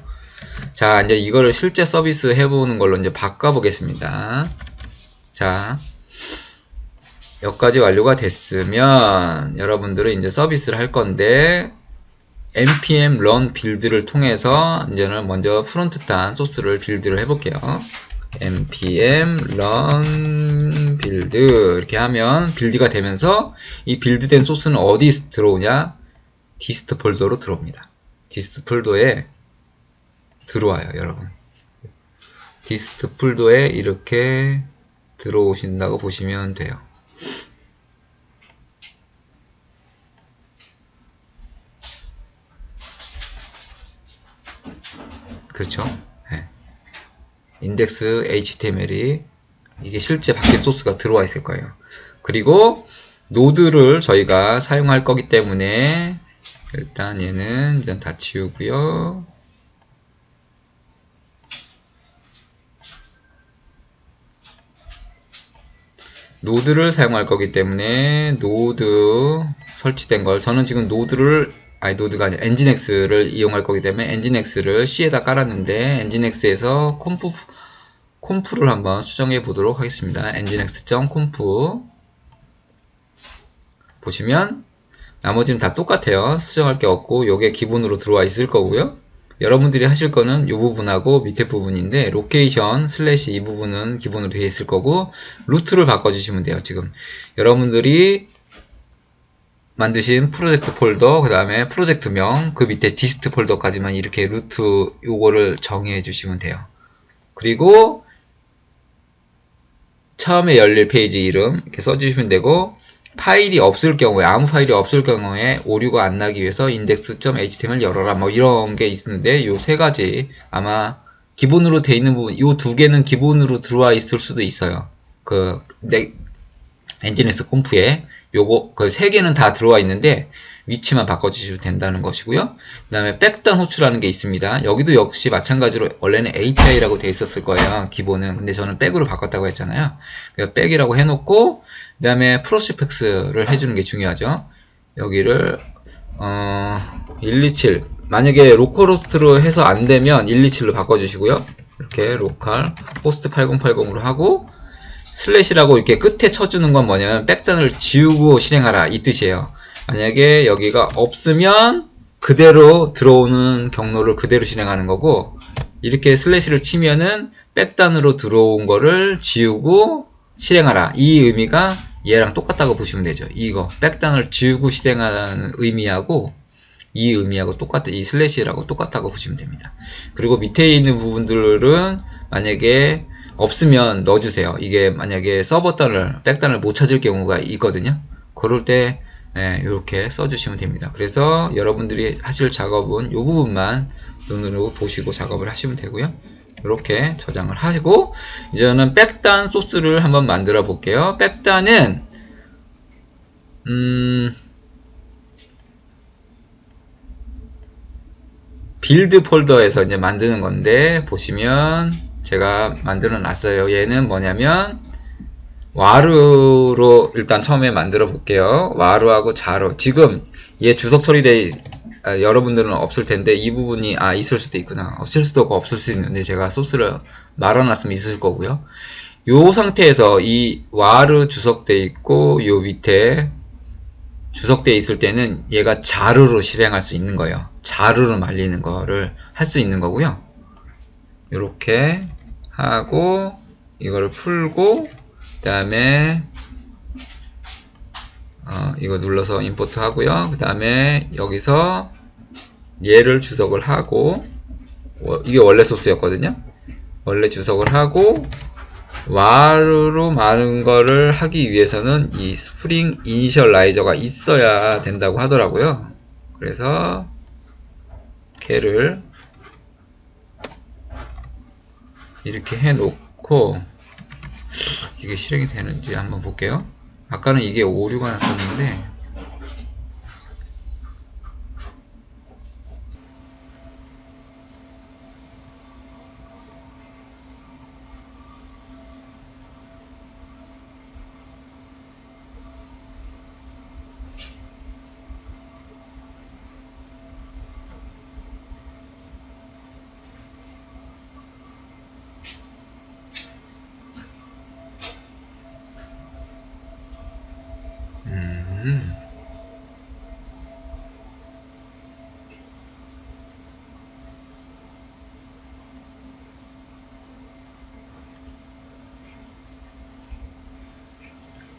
자, 이제 이거를 실제 서비스 해보는 걸로 이제 바꿔보겠습니다. 자, 여기까지 완료가 됐으면 여러분들은 이제 서비스를 할 건데 npm run 빌드를 통해서 이제는 먼저 프론트 단 소스를 빌드를 해볼게요. npm run build 이렇게 하면 빌드가 되면서 이 빌드된 소스는 어디 들어오냐? 디스트 폴더로 들어옵니다. 디스트 폴더에 들어와요, 여러분. 디스트 폴더에 이렇게 들어오신다고 보시면 돼요. 그렇죠? 네. 인덱스 HTML이 이게 실제 바뀐 소스가 들어와 있을 거예요. 그리고 노드를 저희가 사용할 거기 때문에 일단 얘는 이제 다 지우고요. 노드를 사용할 거기 때문에 노드 설치된 걸, 저는 지금 노드가 아니라 엔진엑스를 이용할 거기 때문에 엔진엑스를 C에다 깔았는데 엔진엑스에서 콤프를 한번 수정해 보도록 하겠습니다. nginx.conf 보시면 나머지는 다 똑같아요. 수정할 게 없고 요게 기본으로 들어와 있을 거고요. 여러분들이 하실 거는 이 부분하고 밑에 부분인데 로케이션 슬래시 이 부분은 기본으로 되어 있을 거고 루트를 바꿔주시면 돼요. 지금 여러분들이 만드신 프로젝트 폴더, 그 다음에 프로젝트명, 그 밑에 디스트 폴더까지만 이렇게 루트 요거를 정해 주시면 돼요. 그리고 처음에 열릴 페이지 이름 이렇게 써주시면 되고, 파일이 없을 경우에, 아무 파일이 없을 경우에 오류가 안 나기 위해서 index.html 열어라 뭐 이런 게 있는데 요 세 가지 아마 기본으로 돼 있는 부분, 요 두 개는 기본으로 들어와 있을 수도 있어요. nginx 콤프에 요거 그 세 개는 다 들어와 있는데 위치만 바꿔주시면 된다는 것이고요. 그 다음에 백단 호출하는 게 있습니다. 여기도 역시 마찬가지로 원래는 API라고 돼 있었을 거예요. 기본은. 근데 저는 백으로 바꿨다고 했잖아요. 그래서 백이라고 해놓고 그 다음에 프로시펙스를 해주는 게 중요하죠. 여기를 127 만약에 로컬호스트로 해서 안되면 127로 바꿔주시고요. 이렇게 로컬 호스트 8080으로 하고 슬래시라고 이렇게 끝에 쳐주는 건 뭐냐면 백단을 지우고 실행하라 이 뜻이에요. 만약에 여기가 없으면 그대로 들어오는 경로를 그대로 실행하는 거고, 이렇게 슬래시를 치면은 백단으로 들어온 거를 지우고 실행하라 이 의미가 얘랑 똑같다고 보시면 되죠. 이거 백단을 지우고 실행하는 의미하고 이 의미하고 이 슬래시라고 똑같다고 보시면 됩니다. 그리고 밑에 있는 부분들은 만약에 없으면 넣어주세요. 이게 만약에 서버단을, 백단을 못 찾을 경우가 있거든요. 그럴 때 이렇게 써주시면 됩니다. 그래서 여러분들이 하실 작업은 이 부분만 눈으로 보시고 작업을 하시면 되고요. 이렇게 저장을 하시고 이제는 백단 소스를 한번 만들어 볼게요. 백단은 빌드 폴더에서 이제 만드는 건데 보시면 제가 만들어 놨어요. 얘는 뭐냐면 와르로 일단 처음에 만들어 볼게요. 와르하고 자르. 지금 얘 주석 처리돼 여러분들은 없을 텐데 이 부분이 있을 수도 있구나. 없을 수도 없고 없을 수 있는데 제가 소스를 말아놨으면 있을 거고요. 요 상태에서 이 와르 주석돼 있고 요 밑에 주석되어 있을 때는 얘가 자르로 실행할 수 있는 거예요. 자르로 말리는 거를 할 수 있는 거고요. 이렇게 하고 이거를 풀고 그 다음에 이거 눌러서 임포트 하고요. 그 다음에 여기서 얘를 주석을 하고 이게 원래 소스였거든요. 원래 주석을 하고 와르로 마른 거를 하기 위해서는 이 스프링 이니셜라이저가 있어야 된다고 하더라고요. 그래서 걔를 이렇게 해 놓고 이게 실행이 되는지 한번 볼게요. 아까는 이게 오류가 났었는데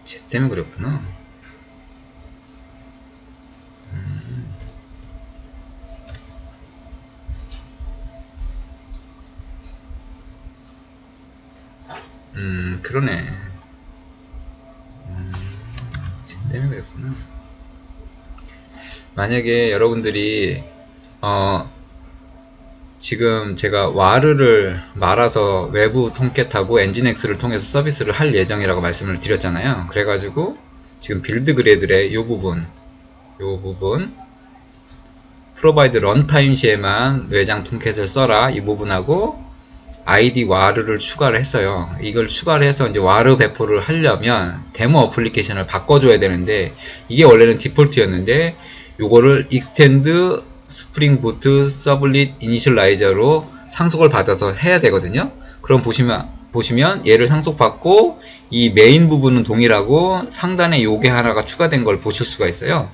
쟤 때문에 그랬구나. 그러네. 쟤 때문에 그랬구나. 만약에 여러분들이 지금 제가 와르를 말아서 외부 통캣하고 엔진엑스를 통해서 서비스를 할 예정이라고 말씀을 드렸잖아요. 그래가지고 지금 빌드 그래들의 요 부분 프로바이드 런타임 시에만 외장 통캣을 써라 이 부분하고 아이디 와르를 추가를 했어요. 이걸 추가를 해서 이제 와르 배포를 하려면 데모 어플리케이션을 바꿔줘야 되는데 이게 원래는 디폴트였는데 요거를 익스텐드 스프링 부트 서블릿 이니셜라이저로 상속을 받아서 해야 되거든요. 그럼 보시면 얘를 상속받고 이 메인 부분은 동일하고 상단에 요게 하나가 추가된 걸 보실 수가 있어요.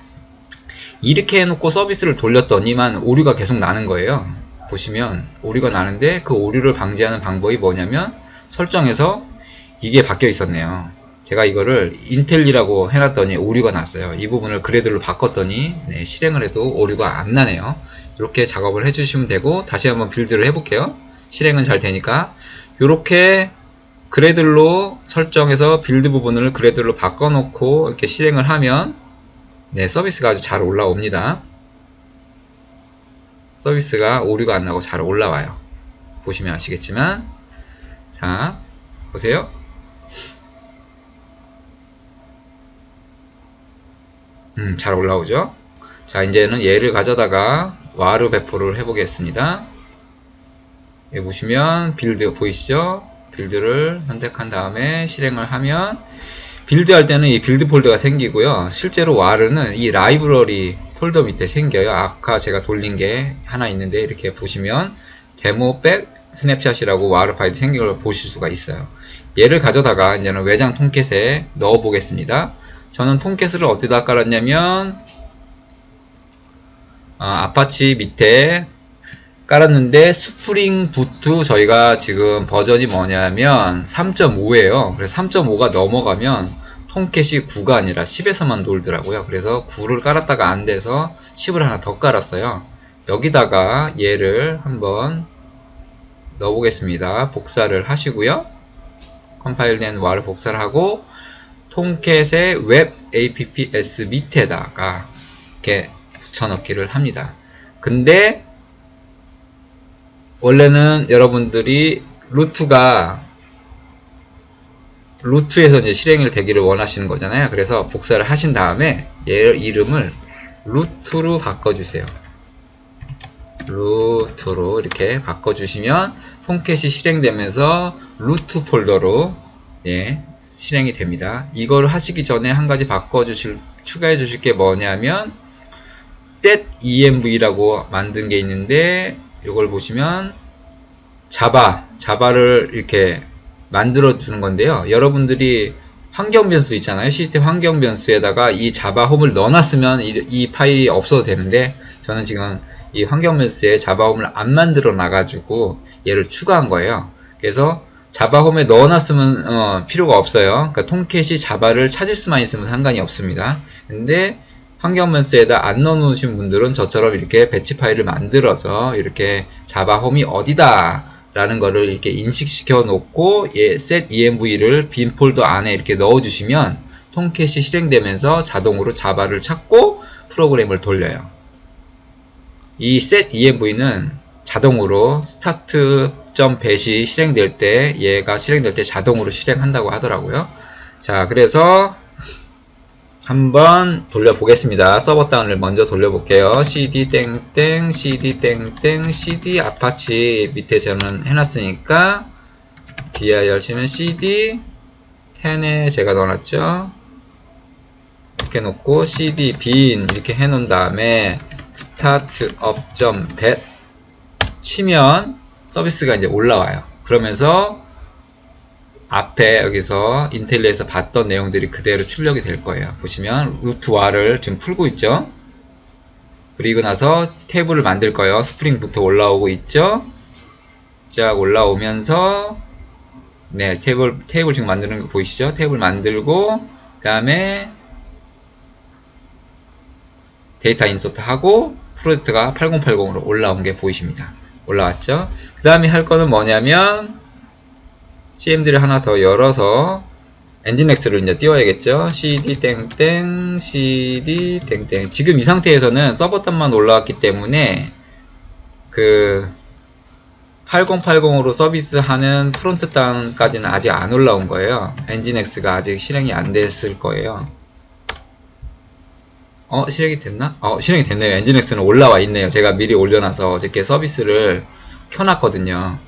이렇게 해놓고 서비스를 돌렸더니만 오류가 계속 나는 거예요. 보시면 오류가 나는데 그 오류를 방지하는 방법이 뭐냐면 설정에서 이게 바뀌어 있었네요. 제가 이거를 인텔리라고 해놨더니 오류가 났어요. 이 부분을 그래드로 바꿨더니 실행을 해도 오류가 안 나네요. 이렇게 작업을 해주시면 되고 다시 한번 빌드를 해볼게요. 실행은 잘 되니까 이렇게 그래들로 설정해서 빌드 부분을 그래들로 바꿔놓고 이렇게 실행을 하면 서비스가 아주 잘 올라옵니다. 서비스가 오류가 안 나고 잘 올라와요. 보시면 아시겠지만 자 보세요. 잘 올라오죠. 자 이제는 얘를 가져다가 와르 배포를 해보겠습니다. 여기 보시면 빌드 보이시죠? 빌드를 선택한 다음에 실행을 하면 빌드 할 때는 이 빌드 폴더가 생기고요. 실제로 와르는 이 라이브러리 폴더 밑에 생겨요. 아까 제가 돌린 게 하나 있는데 이렇게 보시면 데모 백 스냅샷이라고 와르 파일이 생긴 걸 보실 수가 있어요. 얘를 가져다가 이제는 외장 통캣에 넣어 보겠습니다. 저는 통캣을 어디다 깔았냐면 아파치 밑에 깔았는데 스프링 부트 저희가 지금 버전이 뭐냐면 3.5예요. 그래서 3.5가 넘어가면 통캣이 9가 아니라 10에서만 놀더라고요. 그래서 9를 깔았다가 안 돼서 10을 하나 더 깔았어요. 여기다가 얘를 한번 넣어보겠습니다. 복사를 하시고요. 컴파일된 와를 복사를 하고 톰캣의 웹 apps 밑에다가 이렇게 붙여넣기를 합니다. 근데 원래는 여러분들이 루트에서 이제 실행이 되기를 원하시는 거잖아요. 그래서 복사를 하신 다음에 얘 이름을 루트로 바꿔주세요. 루트로 이렇게 바꿔주시면 톰캣이 실행되면서 루트 폴더로 실행이 됩니다. 이걸 하시기 전에 한 가지 추가해 주실 게 뭐냐면 setenv라고 만든 게 있는데 이걸 보시면 자바를 이렇게 만들어 주는 건데요. 여러분들이 환경 변수 있잖아요. 시스템 환경 변수에다가 이 자바 홈을 넣어놨으면 이 파일이 없어도 되는데 저는 지금 이 환경 변수에 자바 홈을 안 만들어 놔가지고 얘를 추가한 거예요. 그래서 자바 홈에 넣어놨으면 필요가 없어요. 그러니까 톰캣이 자바를 찾을 수만 있으면 상관이 없습니다. 근데 환경 변수에다 안 넣어 놓으신 분들은 저처럼 이렇게 배치 파일을 만들어서 이렇게 자바 홈이 어디다 라는 거를 이렇게 인식시켜 놓고 setenv를 빈 폴더 안에 이렇게 넣어 주시면 톰캣이 실행되면서 자동으로 자바를 찾고 프로그램을 돌려요. 이 setenv는 자동으로 start.bat이 실행될 때 얘가 실행될 때 자동으로 실행한다고 하더라고요. 자, 그래서 한번 돌려보겠습니다. 서버 다운을 먼저 돌려볼게요. cd 땡땡 cd 땡땡 cd 아파치 밑에 저는 해놨으니까 dir 치면 cd 10에 제가 넣어놨죠. 이렇게 놓고 cd bin 이렇게 해놓은 다음에 startup.bat 치면 서비스가 이제 올라와요. 그러면서 앞에 여기서 인텔리에서 봤던 내용들이 그대로 출력이 될 거예요. 보시면 루트 와를 지금 풀고 있죠. 그리고 나서 테이블을 만들 거예요. 스프링부터 올라오고 있죠. 쫙 올라오면서 테이블 지금 만드는 거 보이시죠? 테이블 만들고 그 다음에 데이터 인서트 하고 프로젝트가 8080으로 올라온 게 보이십니다. 올라왔죠? 그 다음에 할 거는 뭐냐면 cmd를 하나 더 열어서 엔진엑스를 이제 띄워야겠죠. cd 땡땡 cd 땡땡 지금 이 상태에서는 서버단만 올라왔기 때문에 그 8080으로 서비스하는 프론트단까지는 아직 안 올라온 거예요. 엔진엑스가 아직 실행이 안 됐을 거예요. 실행이 됐나? 실행이 됐네요. 엔진엑스는 올라와 있네요. 제가 미리 올려놔서 어저께 서비스를 켜놨거든요.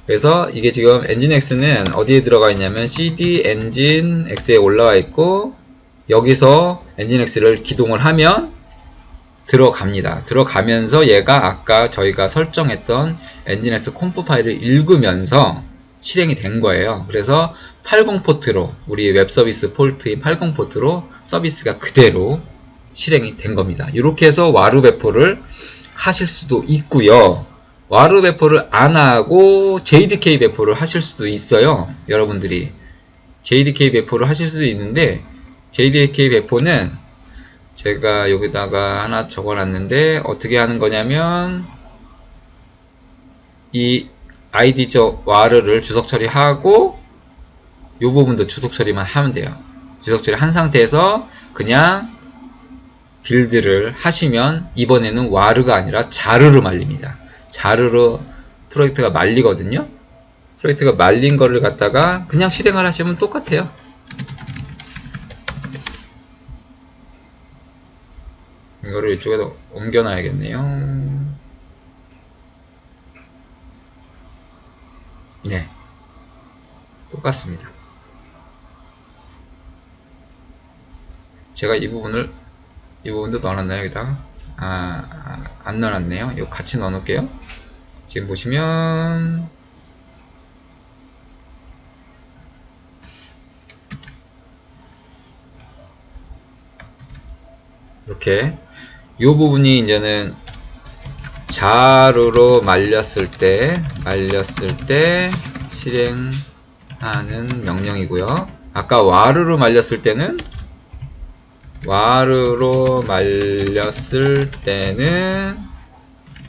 그래서 이게 지금 엔진엑스는 어디에 들어가 있냐면 cd 엔진X에 올라와 있고 여기서 엔진X를 기동을 하면 들어갑니다. 들어가면서 얘가 아까 저희가 설정했던 엔진X 콤프 파일을 읽으면서 실행이 된 거예요. 그래서 80 포트로 우리 웹 서비스 포트인 80 포트로 서비스가 그대로 실행이 된 겁니다. 이렇게 해서 와르 배포를 하실 수도 있고요. 와르 배포를 안 하고 JDK 배포를 하실 수도 있어요. 여러분들이 JDK 배포를 하실 수도 있는데 JDK 배포는 제가 여기다가 하나 적어놨는데 어떻게 하는 거냐면 이 id 와르를 주석 처리하고 이 부분도 주석 처리만 하면 돼요. 주석 처리 한 상태에서 그냥 빌드를 하시면 이번에는 와르가 아니라 자르로 말립니다. 자르로 프로젝트가 말리거든요. 프로젝트가 말린 거를 갖다가 그냥 실행을 하시면 똑같아요. 이거를 이쪽에다 옮겨 놔야겠네요. 네, 똑같습니다. 제가 이 부분도 넣어놨나요? 여기다가? 안 넣어놨네요. 이거 같이 넣어놓을게요. 지금 보시면 이렇게 이 부분이 이제는 자르로 말렸을 때 실행하는 명령이고요. 아까 와르로 말렸을 때는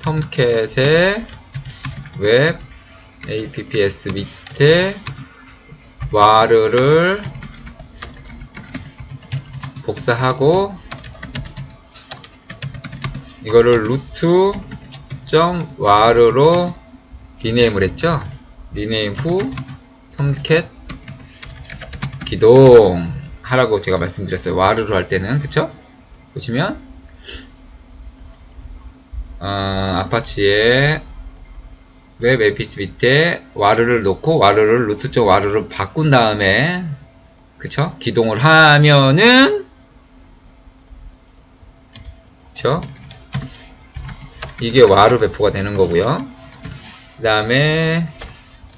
톰캣의 웹 apps 밑에 var를 복사하고 이거를 root.var로 리네임을 했죠. 리네임 후 톰캣 기동 하라고 제가 말씀드렸어요. var로 할 때는. 그쵸? 보시면 아파치의 웹 APS 밑에 var를 놓고 var를 root.var로 바꾼 다음에 그쵸? 기동을 하면은 그쵸? 이게 var 배포가 되는 거고요. 그 다음에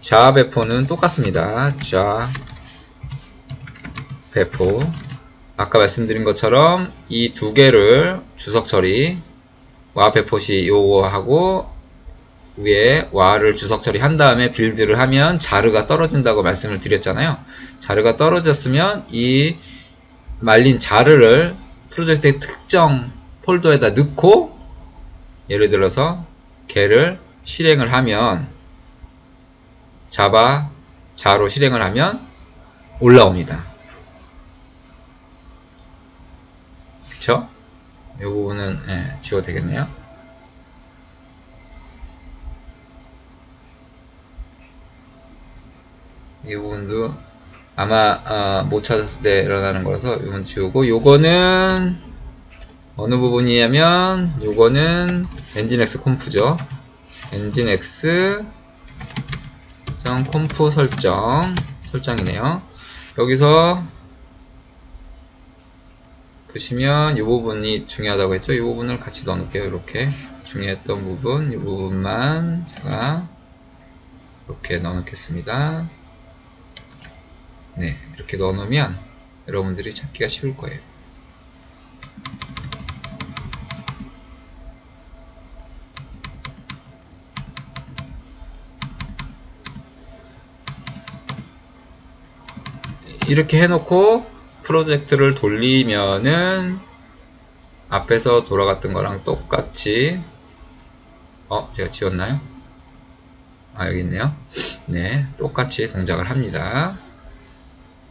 자 배포는 똑같습니다. 자 배포 아까 말씀드린 것처럼 이 두 개를 주석 처리 와 배포시 요거하고 위에 와를 주석 처리한 다음에 빌드를 하면 자르가 떨어진다고 말씀을 드렸잖아요. 자르가 떨어졌으면 이 말린 자르를 프로젝트의 특정 폴더에다 넣고 예를 들어서 걔를 실행을 하면 자로 실행을 하면 올라옵니다. 그쵸? 이 부분은 지워도 되겠네요. 이 부분도 아마 못 찾았을 때 일어나는 거라서 이 부분 지우고 요거는 어느 부분이냐면 요거는 엔진엑스 콤프죠. 엔진엑스 콤프 설정이네요. 여기서 보시면 이 부분이 중요하다고 했죠. 이 부분을 같이 넣어놓을게요. 이렇게 중요했던 부분, 이 부분만 제가 이렇게 넣어놓겠습니다. 네, 이렇게 넣어놓으면 여러분들이 찾기가 쉬울 거예요. 이렇게 해놓고 프로젝트를 돌리면은 앞에서 돌아갔던 거랑 똑같이 제가 지웠나요? 여기 있네요. 네, 똑같이 동작을 합니다.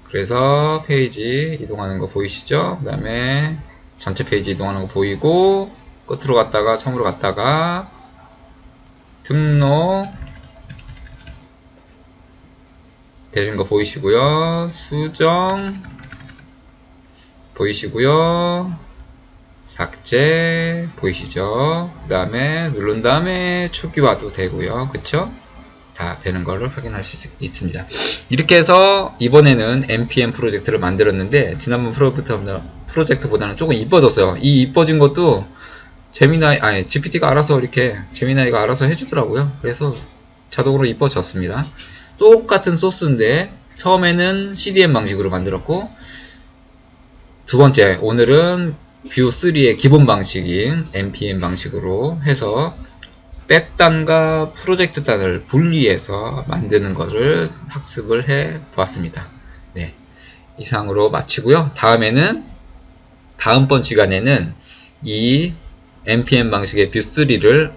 그래서 페이지 이동하는 거 보이시죠? 그 다음에 전체 페이지 이동하는 거 보이고 끝으로 갔다가 처음으로 갔다가 등록 되는 거 보이시고요. 수정 보이시고요. 삭제 보이시죠? 그 다음에 누른 다음에 초기화도 되고요. 그쵸? 다 되는 거를 확인할 수 있습니다. 이렇게 해서 이번에는 npm 프로젝트를 만들었는데 지난번 프로젝트보다는 조금 이뻐졌어요. 이 이뻐진 것도 GPT가 알아서 이렇게 제미나이가 알아서 해주더라고요. 그래서 자동으로 이뻐졌습니다. 똑같은 소스인데 처음에는 CDN 방식으로 만들었고 두 번째 오늘은 뷰3의 기본 방식인 npm 방식으로 해서 백단과 프로젝트 단을 분리해서 만드는 것을 학습을 해 보았습니다. 네, 이상으로 마치고요. 다음번 시간에는 이 npm 방식의 뷰3를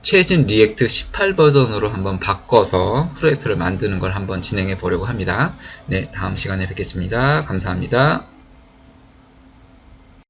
최신 리액트 18 버전으로 한번 바꿔서 프로젝트를 만드는 걸 한번 진행해 보려고 합니다. 네, 다음 시간에 뵙겠습니다. 감사합니다.